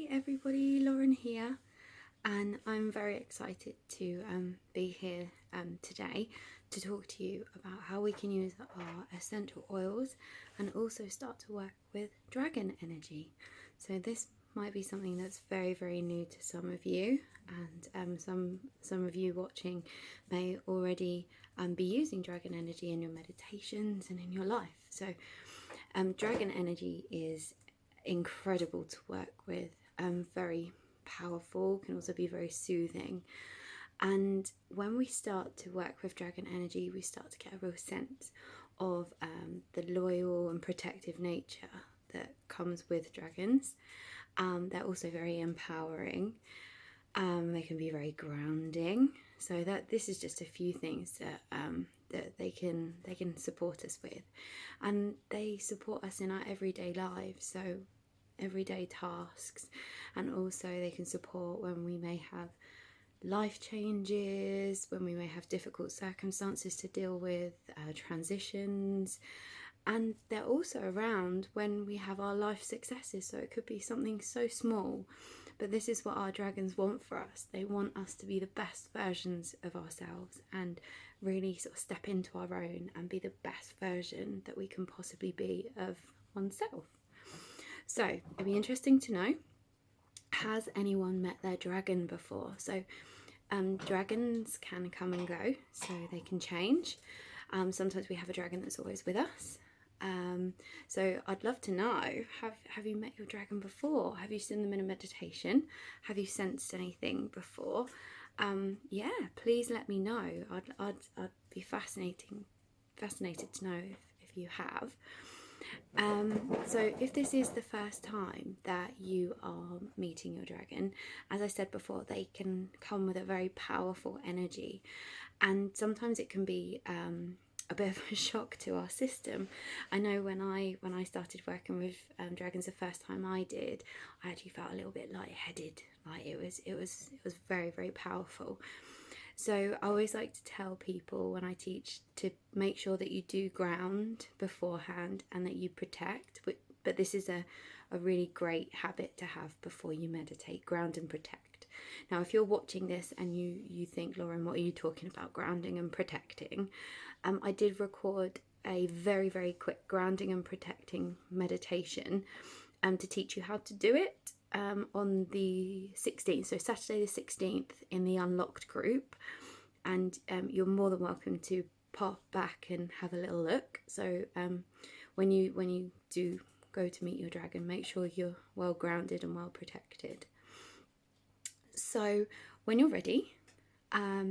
Hi everybody, Lauren here, and I'm very excited to be here today to talk to you about how we can use our essential oils and also start to work with dragon energy. So this might be something that's very new to some of you, and some of you watching may already be using dragon energy in your meditations and in your life. So dragon energy is incredible to work with, very powerful, can also be very soothing. And when we start to work with dragon energy, we start to get a real sense of the loyal and protective nature that comes with dragons. They're also very empowering. They can be very grounding. So that this is just a few things that they can support us with, and they support us in our everyday lives. So everyday tasks, and also they can support when we may have life changes, when we may have difficult circumstances to deal with, transitions, and they're also around when we have our life successes. So it could be something so small, but this is what our dragons want for us. They want us to be the best versions of ourselves and really sort of step into our own and be the best version that we can possibly be of oneself. So it'd be interesting to know, has anyone met their dragon before? So dragons can come and go, so they can change. Sometimes we have a dragon that's always with us. So I'd love to know, have you met your dragon before? Have you seen them in a meditation? Have you sensed anything before? Yeah, please let me know. I'd be fascinated to know if you have. So if this is the first time that you are meeting your dragon, as I said before, they can come with a very powerful energy, and sometimes it can be a bit of a shock to our system. I know when I started working with dragons the first time I did, I actually felt a little bit lightheaded. Like it was very powerful. So I always like to tell people when I teach to make sure that you do ground beforehand and that you protect. But this is a really great habit to have before you meditate: ground and protect. Now, if you're watching this and you think, Lauren, what are you talking about, grounding and protecting? I did record a very quick grounding and protecting meditation to teach you how to do it on the 16th, so Saturday the 16th, in the Unlocked group, and you're more than welcome to pop back and have a little look. So when you do go to meet your dragon, make sure you're well grounded and well protected. So when you're ready,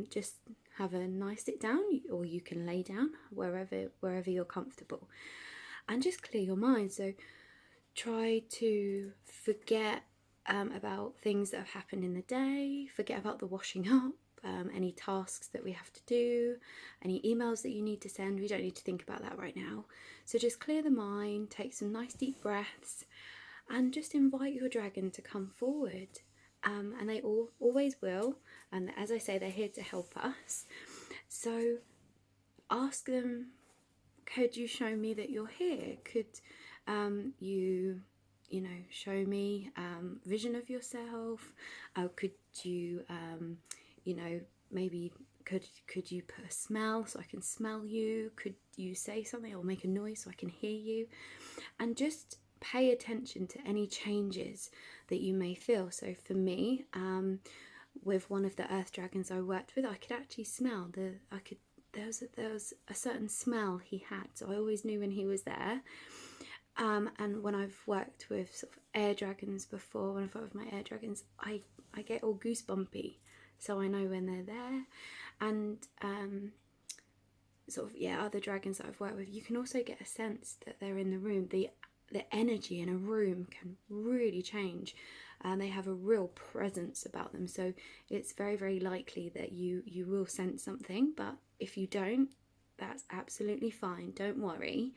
just have a nice sit down, or you can lay down wherever you're comfortable, and just clear your mind. So try to forget about things that have happened in the day, forget about the washing up, any tasks that we have to do, any emails that you need to send. We don't need to think about that right now. So just clear the mind, take some nice deep breaths, and just invite your dragon to come forward. And they always will, and as I say, they're here to help us. So ask them, could you show me that you're here? Could you know, show me vision of yourself? Could you, you know, maybe could you put a smell so I can smell you? Could you say something or make a noise so I can hear you? And just pay attention to any changes that you may feel. So for me, with one of the earth dragons I worked with, I could actually smell there was a certain smell he had, so I always knew when he was there. And when I've worked with sort of air dragons before, when I've worked with my air dragons, I get all goosebumpy, so I know when they're there. And sort of, yeah, other dragons that I've worked with, you can also get a sense that they're in the room. The energy in a room can really change, and they have a real presence about them. So it's very likely that you will sense something, but if you don't, that's absolutely fine, don't worry.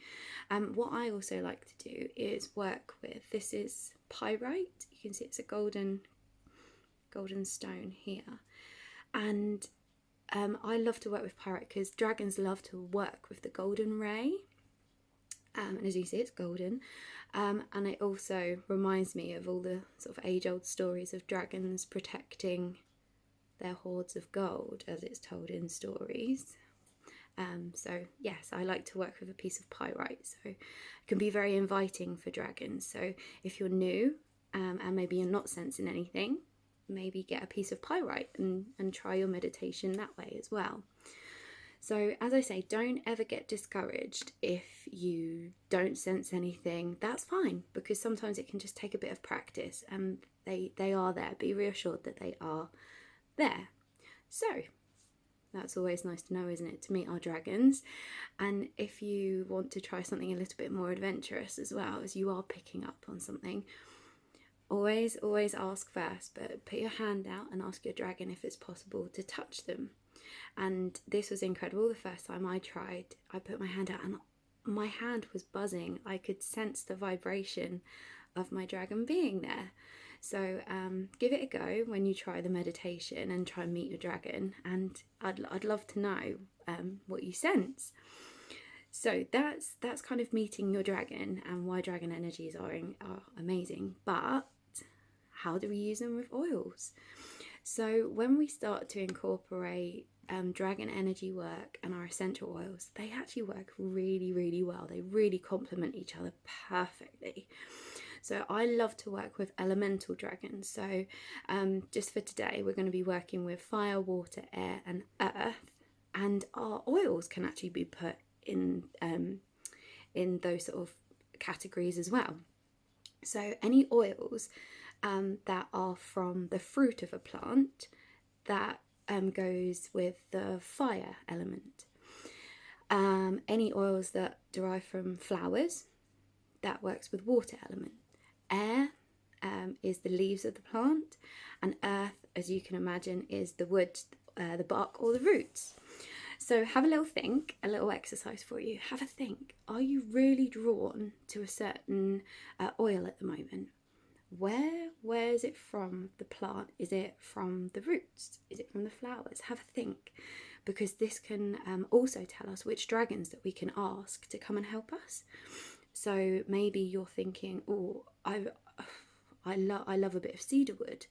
What I also like to do is work with, this is pyrite. You can see it's a golden stone here, and I love to work with pyrite because dragons love to work with the golden ray. And as you see, it's golden. And it also reminds me of all the sort of age-old stories of dragons protecting their hoards of gold, as it's told in stories. So yes, I like to work with a piece of pyrite, so it can be very inviting for dragons. So if you're new and maybe you're not sensing anything, maybe get a piece of pyrite and try your meditation that way as well. So as I say, don't ever get discouraged if you don't sense anything. That's fine, because sometimes it can just take a bit of practice, and they are there. Be reassured that they are there. So that's always nice to know, isn't it, to meet our dragons. And if you want to try something a little bit more adventurous as well, as you are picking up on something, always ask first, but put your hand out and ask your dragon if it's possible to touch them. And this was incredible. The first time I tried, I put my hand out and my hand was buzzing. I could sense the vibration of my dragon being there. So give it a go when you try the meditation and try and meet your dragon, and I'd love to know what you sense. So that's kind of meeting your dragon and why dragon energies are amazing. But how do we use them with oils? So when we start to incorporate dragon energy work and our essential oils, they actually work really well. They really complement each other perfectly. So I love to work with elemental dragons. So just for today, we're going to be working with fire, water, air and earth. And our oils can actually be put in those sort of categories as well. So any oils that are from the fruit of a plant, that goes with the fire element. Any oils that derive from flowers, that works with water element. Air is the leaves of the plant, and earth, as you can imagine, is the wood, the bark or the roots. So have a little think, a little exercise for you. Have a think. Are you really drawn to a certain oil at the moment? Where is it from the plant? Is it from the roots? Is it from the flowers? Have a think, because this can also tell us which dragons that we can ask to come and help us. So maybe you're thinking, oh, I love a bit of cedarwood.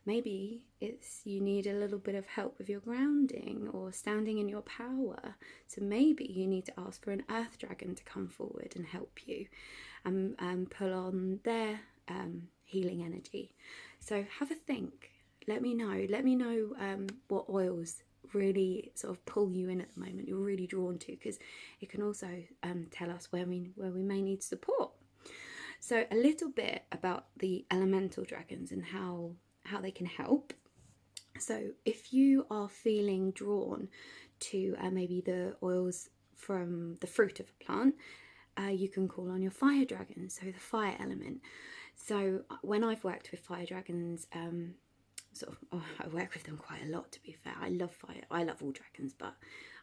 Maybe it's you need a little bit of help with your grounding or standing in your power. So maybe you need to ask for an earth dragon to come forward and help you and pull on their healing energy. So have a think. Let me know what oils really sort of pull you in at the moment, you're really drawn to, because it can also tell us where we may need support. So a little bit about the elemental dragons and how they can help. So if you are feeling drawn to maybe the oils from the fruit of a plant, you can call on your fire dragon, so the fire element. So when I've worked with fire dragons, I work with them quite a lot, to be fair. I love fire. I love all dragons, but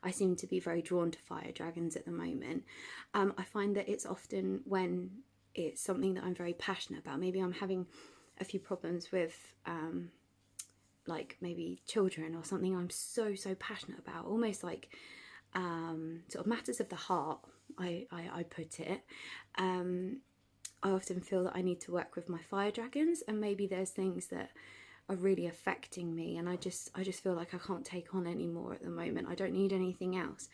I seem to be very drawn to fire dragons at the moment. I find that it's often when it's something that I'm very passionate about. Maybe I'm having a few problems with like maybe children or something I'm so passionate about, almost like sort of matters of the heart, I put it. I often feel that I need to work with my fire dragons, and maybe there's things that are really affecting me, and I just feel like I can't take on anymore at the moment. I don't need anything else,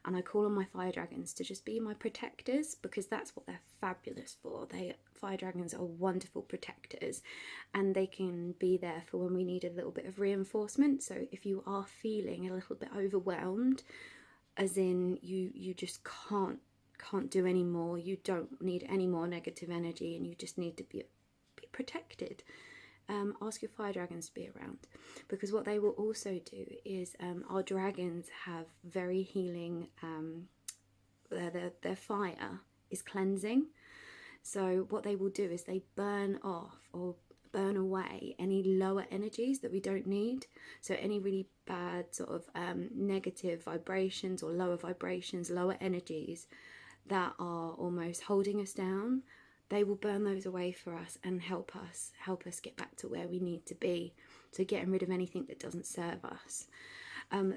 and I call on my fire dragons to just be my protectors, because that's what they're fabulous for. Fire dragons are wonderful protectors, and they can be there for when we need a little bit of reinforcement. So if you are feeling a little bit overwhelmed, as in you just can't do any more, you don't need any more negative energy, and you just need to be protected, ask your fire dragons to be around, because what they will also do is our dragons have very healing, their fire is cleansing. So what they will do is they burn off or burn away any lower energies that we don't need. So any really bad sort of negative vibrations or lower vibrations, lower energies that are almost holding us down, they will burn those away for us and help us get back to where we need to be. So getting rid of anything that doesn't serve us.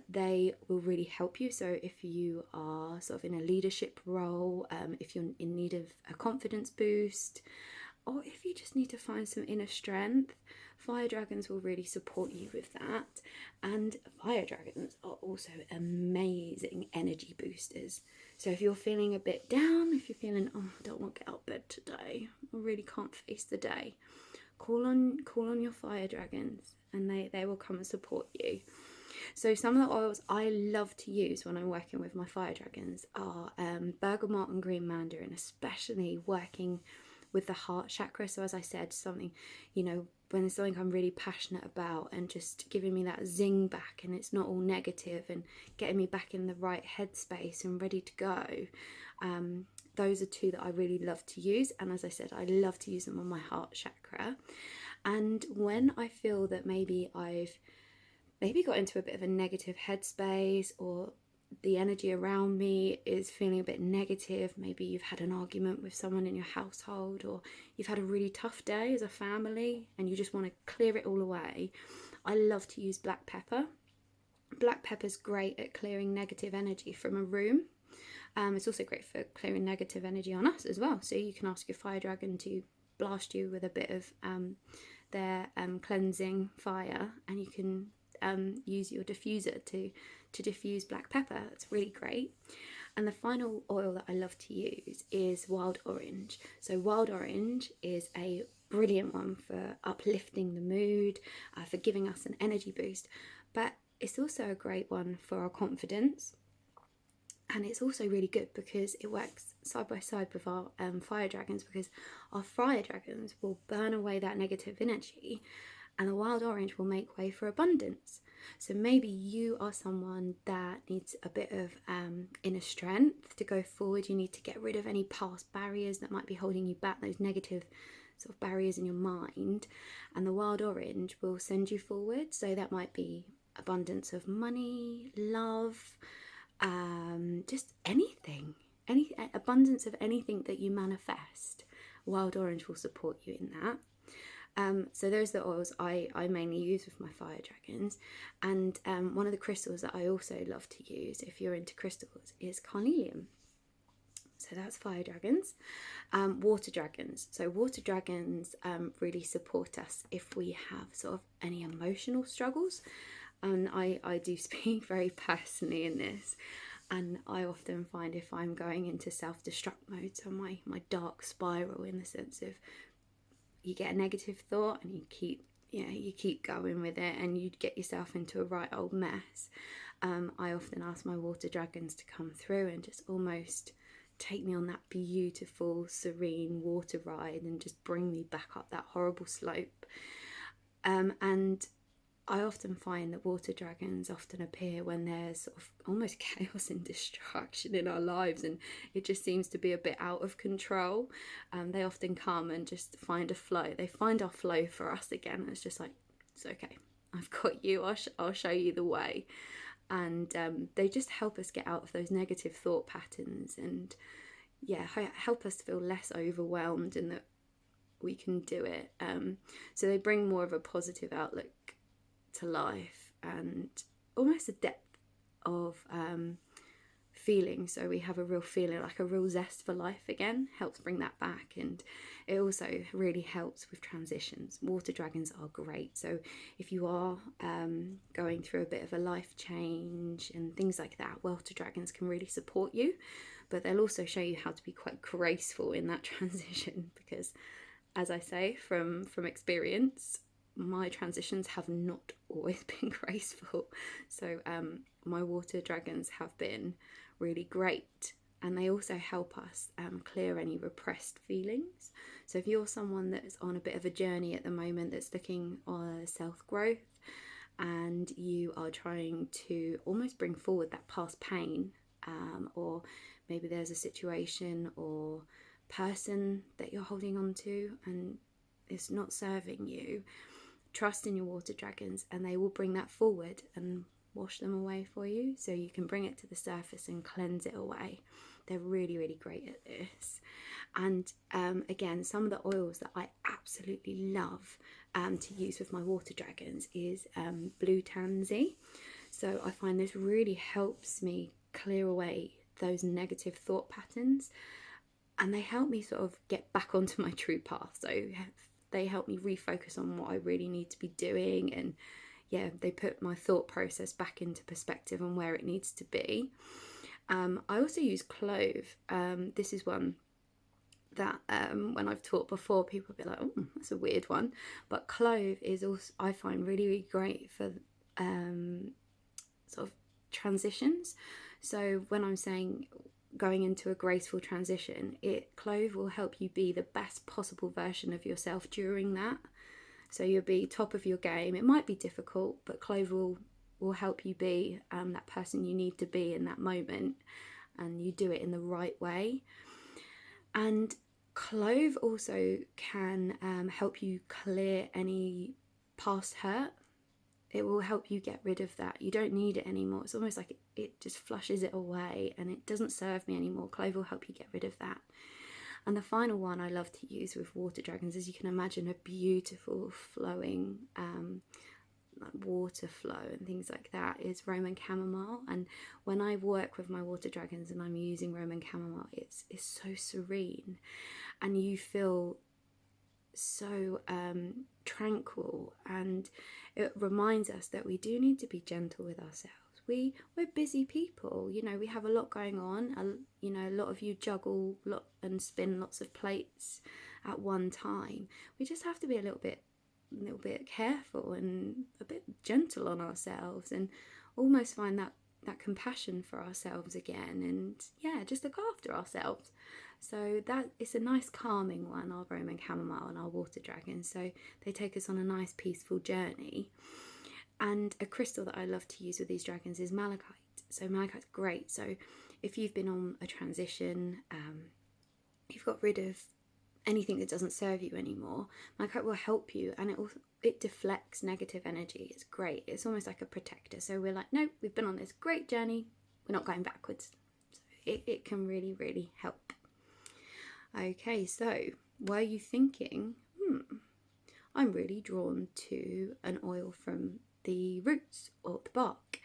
They will really help you. So if you are sort of in a leadership role, if you're in need of a confidence boost, or if you just need to find some inner strength, fire dragons will really support you with that. And fire dragons are also amazing energy boosters. So if you're feeling a bit down, if you're feeling, oh, I don't want to get out of bed today, I really can't face the day, call on your fire dragons, and they will come and support you. So some of the oils I love to use when I'm working with my fire dragons are bergamot and green mandarin, especially working with the heart chakra. So as I said, something, when there's something I'm really passionate about and just giving me that zing back, and it's not all negative, and getting me back in the right headspace and ready to go. Those are two that I really love to use. And as I said, I love to use them on my heart chakra. And when I feel that maybe I've got into a bit of a negative headspace, or the energy around me is feeling a bit negative, maybe you've had an argument with someone in your household, or you've had a really tough day as a family and you just want to clear it all away, I love to use black pepper. Black pepper's great at clearing negative energy from a room. It's also great for clearing negative energy on us as well. So you can ask your fire dragon to blast you with a bit of their cleansing fire, and you can use your diffuser to diffuse black pepper. It's really great. And the final oil that I love to use is wild orange. So wild orange is a brilliant one for uplifting the mood, for giving us an energy boost, but it's also a great one for our confidence. And it's also really good because it works side by side with our fire dragons, because our fire dragons will burn away that negative energy, and the wild orange will make way for abundance. So maybe you are someone that needs a bit of inner strength to go forward. You need to get rid of any past barriers that might be holding you back, those negative sort of barriers in your mind, and the wild orange will send you forward. So that might be abundance of money, love, just anything, any abundance of anything that you manifest. Wild orange will support you in that. So those are the oils I mainly use with my fire dragons. And one of the crystals that I also love to use, if you're into crystals, is carnelian. So that's fire dragons. Water dragons. So water dragons really support us if we have sort of any emotional struggles. And I do speak very personally in this. And I often find if I'm going into self-destruct mode, so my dark spiral, in the sense of you get a negative thought and you keep going with it, and you get yourself into a right old mess. I often ask my water dragons to come through and just almost take me on that beautiful, serene water ride and just bring me back up that horrible slope. And I often find that water dragons often appear when there's sort of almost chaos and destruction in our lives, and it just seems to be a bit out of control. They often come and just find a flow. They find our flow for us again. It's just like, it's okay, I've got you, I'll show you the way. And they just help us get out of those negative thought patterns, and help us feel less overwhelmed, and that we can do it. So they bring more of a positive outlook to life, and almost a depth of feeling. So we have a real feeling, like a real zest for life again. Helps bring that back. And it also really helps with transitions. Water dragons are great. So if you are going through a bit of a life change and things like that, water dragons can really support you, but they'll also show you how to be quite graceful in that transition, because as I say from experience, my transitions have not always been graceful. So my water dragons have been really great, and they also help us clear any repressed feelings. So if you're someone that's on a bit of a journey at the moment, that's looking on self-growth, and you are trying to almost bring forward that past pain, or maybe there's a situation or person that you're holding on to and it's not serving you, trust in your water dragons, and they will bring that forward and wash them away for you, so you can bring it to the surface and cleanse it away. They're really, really great at this. And again, some of the oils that I absolutely love to use with my water dragons is blue tansy. So I find this really helps me clear away those negative thought patterns, and they help me sort of get back onto my true path. So they help me refocus on what I really need to be doing, and yeah, they put my thought process back into perspective on where it needs to be. I also use clove. This is one that when I've taught before, people will be like, oh, that's a weird one. But clove is also, I find, really, really great for sort of transitions. So when I'm saying going into a graceful transition, clove will help you be the best possible version of yourself during that. So you'll be top of your game. It might be difficult, but clove will help you be that person you need to be in that moment, and you do it in the right way. And clove also can help you clear any past hurt. It will help you get rid of that. You don't need it anymore. It's almost like it just flushes it away, and it doesn't serve me anymore. Clove will help you get rid of that. And the final one I love to use with water dragons, as you can imagine, a beautiful flowing like water flow and things like that, is Roman chamomile. And when I work with my water dragons and I'm using Roman chamomile, it's so serene, and you feel so tranquil, and it reminds us that we do need to be gentle with ourselves. We're busy people, you know, we have a lot going on. You know, a lot of you juggle and spin lots of plates at one time. We just have to be a little bit careful and a bit gentle on ourselves, and almost find that compassion for ourselves again, and yeah, just look after ourselves. So that it's a nice calming one, our Roman chamomile and our water dragon. So they take us on a nice peaceful journey. And a crystal that I love to use with these dragons is malachite. So malachite's great. So if you've been on a transition, you've got rid of anything that doesn't serve you anymore, malachite will help you, and it deflects negative energy. It's great. It's almost like a protector. So we're like, no, we've been on this great journey, we're not going backwards. So it can really, really help. Okay, so were you thinking, I'm really drawn to an oil from the roots or the bark?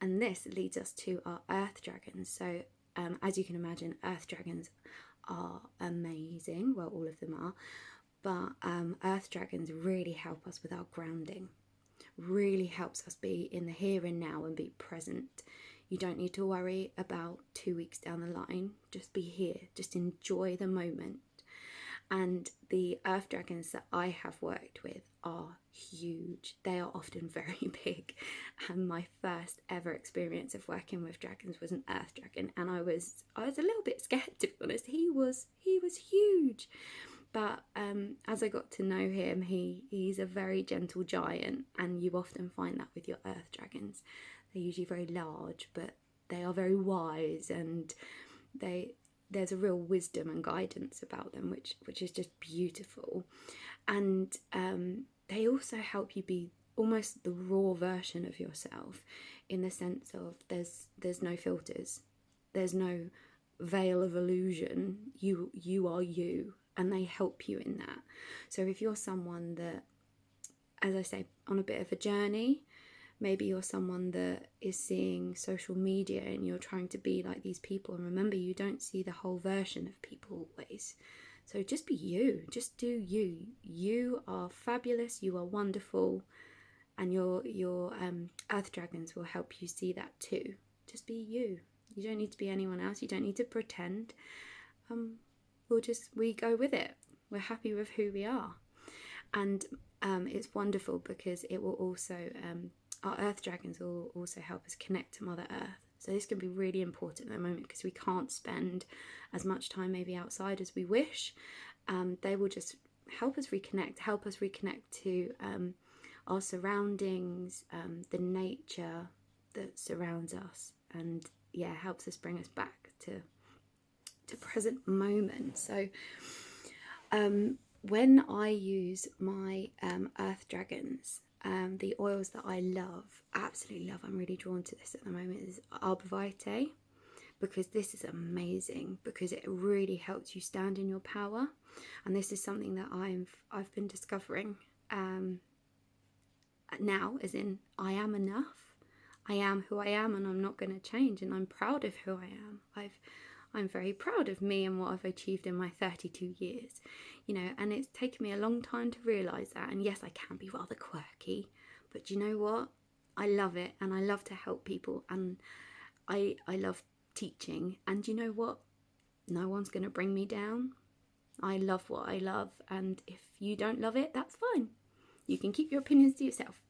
And this leads us to our earth dragons. So as you can imagine, earth dragons are amazing. Well, all of them are. But earth dragons really help us with our grounding. Really helps us be in the here and now and be present. You don't need to worry about 2 weeks down the line. Just be here. Just enjoy the moment. And the earth dragons that I have worked with are huge. They are often very big. And my first ever experience of working with dragons was an earth dragon, and I was a little bit scared, to be honest. He was huge. But as I got to know him, he's a very gentle giant, and you often find that with your earth dragons. They're usually very large, but they are very wise, and there's a real wisdom and guidance about them, which is just beautiful. And they also help you be almost the raw version of yourself, in the sense of there's no filters, there's no veil of illusion. You are you, and they help you in that. So if you're someone that, as I say, on a bit of a journey, maybe you're someone that is seeing social media and you're trying to be like these people, and remember, you don't see the whole version of people always. So just be you, just do you. You are fabulous, you are wonderful, and your earth dragons will help you see that too. Just be you. You don't need to be anyone else. You don't need to pretend. We go with it. We're happy with who we are. And it's wonderful because it will also, our earth dragons will also help us connect to Mother Earth. So this can be really important at the moment because we can't spend as much time maybe outside as we wish. They will just help us reconnect to our surroundings, the nature that surrounds us, and yeah, helps us bring us back to present moment. So when I use my earth dragons, the oils that I absolutely love, I'm really drawn to this at the moment, is Arbor Vitae, because this is amazing, because it really helps you stand in your power. And this is something that I've been discovering now, as in I am enough. I am who I am, and I'm not going to change, and I'm proud of who I am. I'm very proud of me and what I've achieved in my 32 years, you know, and it's taken me a long time to realise that. And yes, I can be rather quirky, but you know what? I love it, and I love to help people, and I love teaching. And you know what? No one's going to bring me down. I love what I love, and if you don't love it, that's fine. You can keep your opinions to yourself.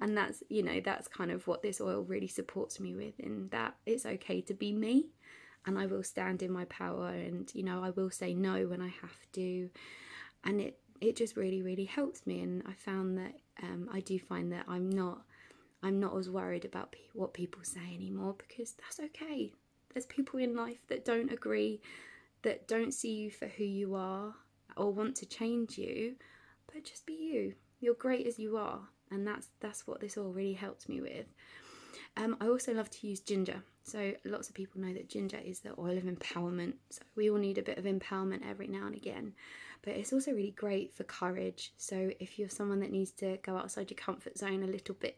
And that's, you know, that's kind of what this oil really supports me with, in that it's okay to be me, and I will stand in my power, and you know, I will say no when I have to, and it just really helps me. And I found that I do find that I'm not as worried about what people say anymore, because that's okay. There's people in life that don't agree, that don't see you for who you are or want to change you, but just be you. You're great as you are, and that's what this all really helps me with. I also love to use ginger. So lots of people know that ginger is the oil of empowerment. So we all need a bit of empowerment every now and again, but it's also really great for courage. So if you're someone that needs to go outside your comfort zone a little bit,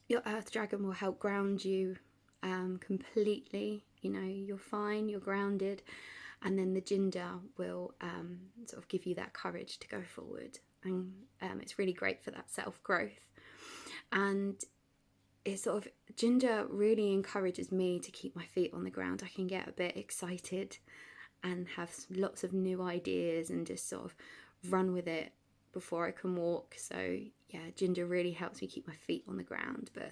your earth dragon will help ground you completely. You know, you're fine, you're grounded, and then the ginger will sort of give you that courage to go forward. And it's really great for that self-growth. And it's sort of, ginger really encourages me to keep my feet on the ground. I can get a bit excited and have lots of new ideas and just sort of run with it before I can walk. So yeah, ginger really helps me keep my feet on the ground, but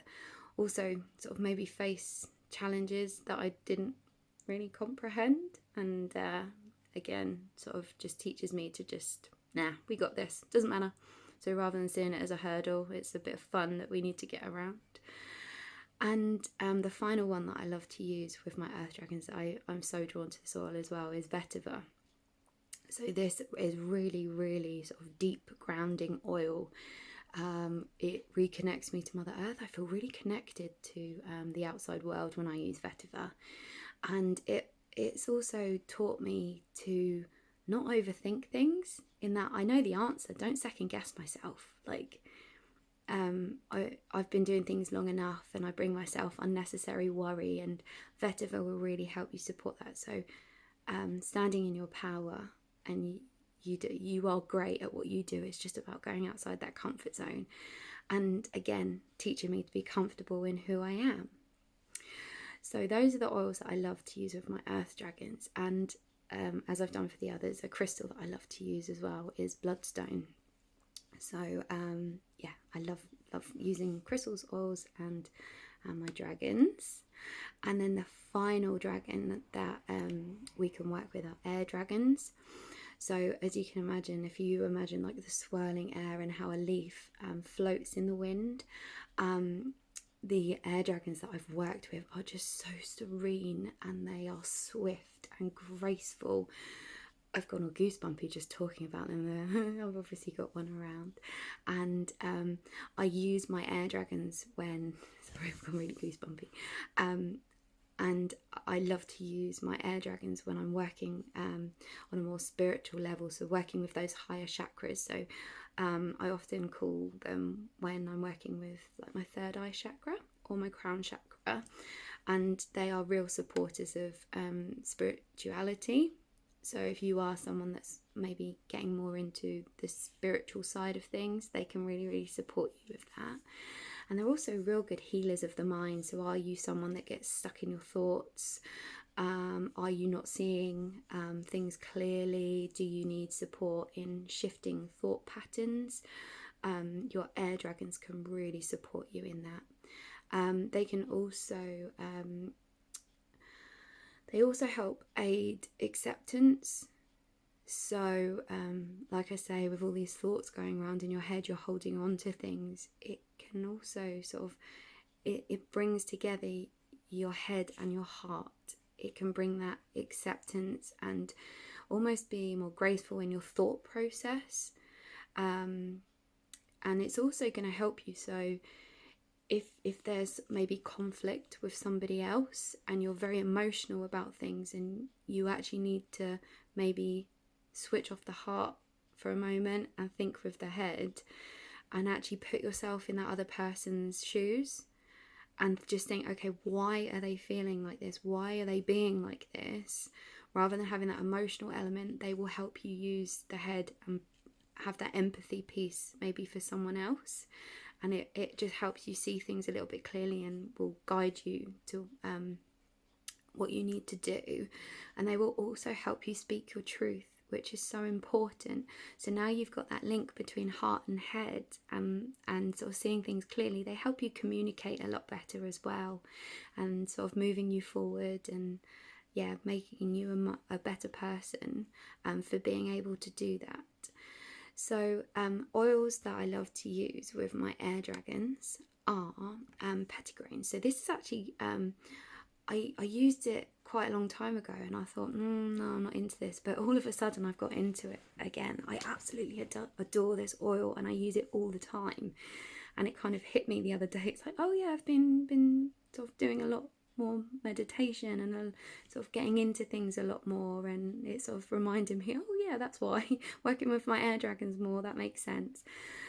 also sort of maybe face challenges that I didn't really comprehend. And again, sort of just teaches me to just, nah, we got this, doesn't matter. So rather than seeing it as a hurdle, it's a bit of fun that we need to get around. And the final one that I love to use with my earth dragons, I'm so drawn to this oil as well, is vetiver. So this is really sort of deep grounding oil. It reconnects me to Mother Earth. I feel really connected to the outside world when I use vetiver. And it's also taught me to not overthink things, in that I know the answer. Don't second guess myself. Like, I've been doing things long enough, and I bring myself unnecessary worry, and vetiver will really help you support that. So standing in your power, and you are great at what you do. It's just about going outside that comfort zone, and again, teaching me to be comfortable in who I am. So those are the oils that I love to use with my earth dragons. And as I've done for the others, a crystal that I love to use as well is bloodstone. So yeah, I love using crystals, oils, and my dragons. And then the final dragon that we can work with are air dragons. So as you can imagine, if you imagine like the swirling air and how a leaf floats in the wind, the air dragons that I've worked with are just so serene, and they are swift and graceful. I've gone all goosebumpy just talking about them there. I've obviously got one around. And I use my air dragons when... Sorry, I've gone really goosebumpy. And I love to use my air dragons when I'm working on a more spiritual level, so working with those higher chakras. So I often call them when I'm working with like my third eye chakra or my crown chakra. And they are real supporters of spirituality. So if you are someone that's maybe getting more into the spiritual side of things, they can really support you with that. And they're also real good healers of the mind. So are you someone that gets stuck in your thoughts? Are you not seeing things clearly? Do you need support in shifting thought patterns? Your air dragons can really support you in that. They can also... They also help aid acceptance. So, like I say, with all these thoughts going around in your head, you're holding on to things. It can also sort of, it brings together your head and your heart. It can bring that acceptance and almost be more graceful in your thought process. And it's also going to help you. So if there's maybe conflict with somebody else and you're very emotional about things, and you actually need to maybe switch off the heart for a moment and think with the head, and actually put yourself in that other person's shoes and just think, okay, why are they feeling like this? Why are they being like this? Rather than having that emotional element, they will help you use the head and have that empathy piece maybe for someone else. And it just helps you see things a little bit clearly and will guide you to what you need to do. And they will also help you speak your truth, which is so important. So now you've got that link between heart and head, and sort of seeing things clearly. They help you communicate a lot better as well, and sort of moving you forward, and yeah, making you a better person for being able to do that. So oils that I love to use with my air dragons are petitgrain. So this is actually I used it quite a long time ago, and I thought, no, I'm not into this. But all of a sudden, I've got into it again. I absolutely adore this oil, and I use it all the time. And it kind of hit me the other day. It's like, oh yeah, I've been sort of doing a lot more meditation and sort of getting into things a lot more, and it sort of reminded me, oh yeah, that's why working with my air dragons more, that makes sense.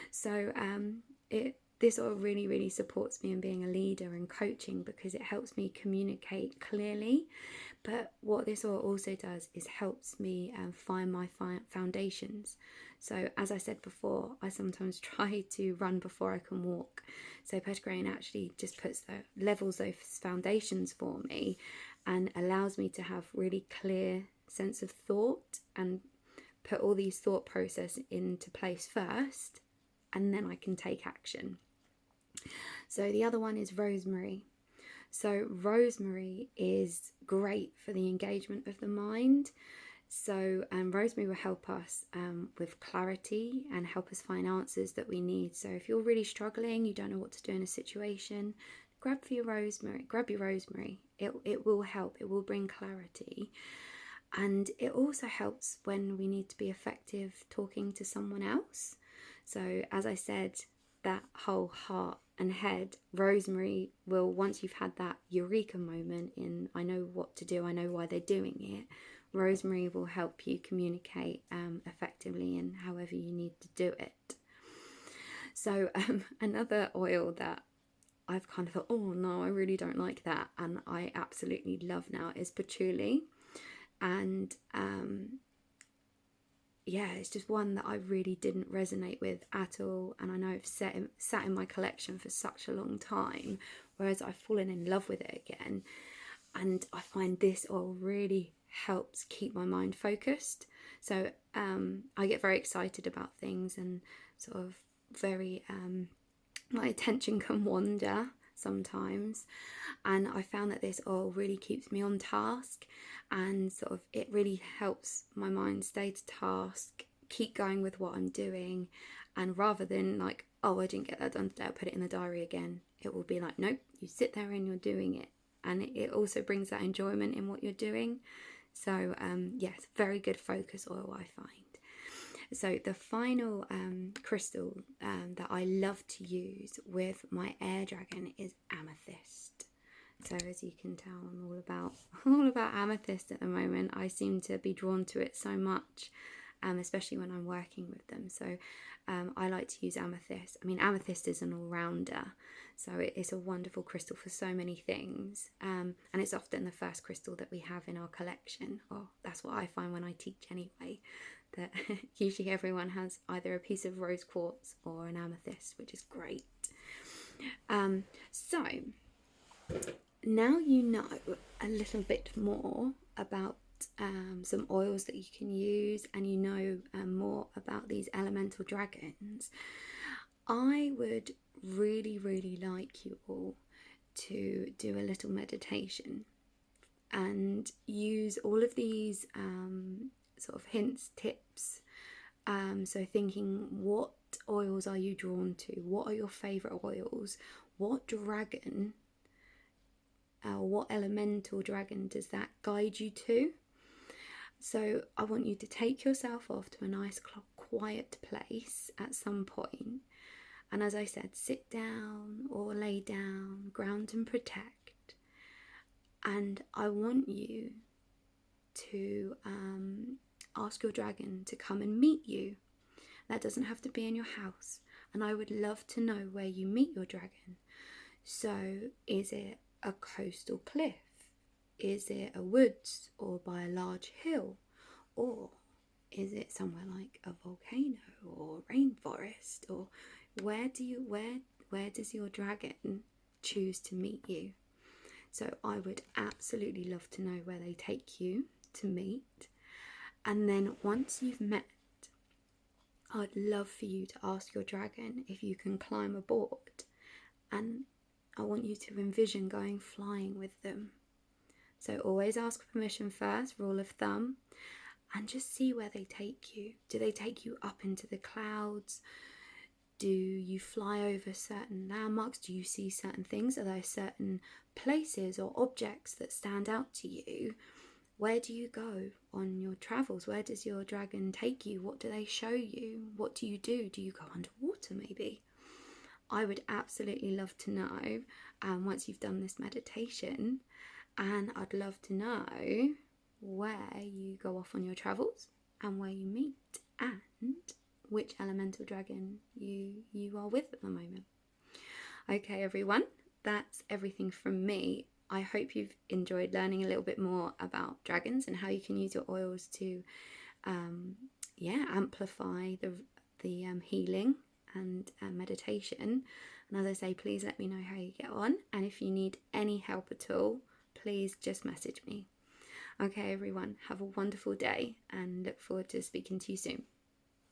So this sort of really supports me in being a leader and coaching, because it helps me communicate clearly. But what this also does is helps me find my foundations. So as I said before, I sometimes try to run before I can walk. So petitgrain actually just levels those foundations for me and allows me to have really clear sense of thought and put all these thought process into place first, and then I can take action. So the other one is rosemary. So rosemary is great for the engagement of the mind. So rosemary will help us with clarity and help us find answers that we need. So if you're really struggling, you don't know what to do in a situation, grab your rosemary. It will help. It will bring clarity. And it also helps when we need to be effective talking to someone else. So as I said, that whole heart and head, rosemary will, once you've had that eureka moment in, I know what to do, I know why they're doing it, rosemary will help you communicate effectively and however you need to do it. So another oil that I've kind of thought, oh no, I really don't like that, and I absolutely love now, is patchouli. And yeah, it's just one that I really didn't resonate with at all, and I know it's sat in my collection for such a long time, whereas I've fallen in love with it again. And I find this oil really helps keep my mind focused. So I get very excited about things, and sort of very my attention can wander sometimes, and I found that this oil really keeps me on task, and sort of it really helps my mind stay to task, keep going with what I'm doing. And rather than like, oh, I didn't get that done today, I'll put it in the diary again, it will be like, nope, you sit there and you're doing it. And it also brings that enjoyment in what you're doing. So yes, very good focus oil, I find. So the final crystal that I love to use with my air dragon is amethyst. So as you can tell, I'm all about amethyst at the moment. I seem to be drawn to it so much, especially when I'm working with them. So I like to use amethyst. I mean, amethyst is an all-rounder, so it's a wonderful crystal for so many things. And it's often the first crystal that we have in our collection. Or that's what I find when I teach anyway, that usually everyone has either a piece of rose quartz or an amethyst, which is great. So now you know a little bit more about some oils that you can use, and you know more about these elemental dragons. I would really like you all to do a little meditation and use all of these sort of hints, tips. So thinking, what oils are you drawn to? What are your favourite oils? What dragon, what elemental dragon does that guide you to? So I want you to take yourself off to a nice quiet place at some point. And as I said, sit down or lay down, ground and protect. And I want you to ask your dragon to come and meet you. That doesn't have to be in your house. and I would love to know where you meet your dragon. So, is it a coastal cliff? Is it a woods or by a large hill? Or is it somewhere like a volcano or rainforest? Or where does your dragon choose to meet you? So I would absolutely love to know where they take you to meet. And then once you've met, I'd love for you to ask your dragon if you can climb aboard, and I want you to envision going flying with them. So always ask permission first, rule of thumb, and just see where they take you. Do they take you up into the clouds? Do you fly over certain landmarks? Do you see certain things? Are there certain places or objects that stand out to you? Where do you go on your travels? Where does your dragon take you? What do they show you? What do you do? Do you go underwater maybe? I would absolutely love to know once you've done this meditation, and I'd love to know where you go off on your travels and where you meet and which elemental dragon you are with at the moment. Okay, everyone, that's everything from me. I hope you've enjoyed learning a little bit more about dragons and how you can use your oils to amplify the healing and meditation. And as I say, please let me know how you get on, and if you need any help at all, please just message me. Okay, everyone, have a wonderful day and look forward to speaking to you soon.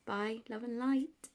Bye, love and light.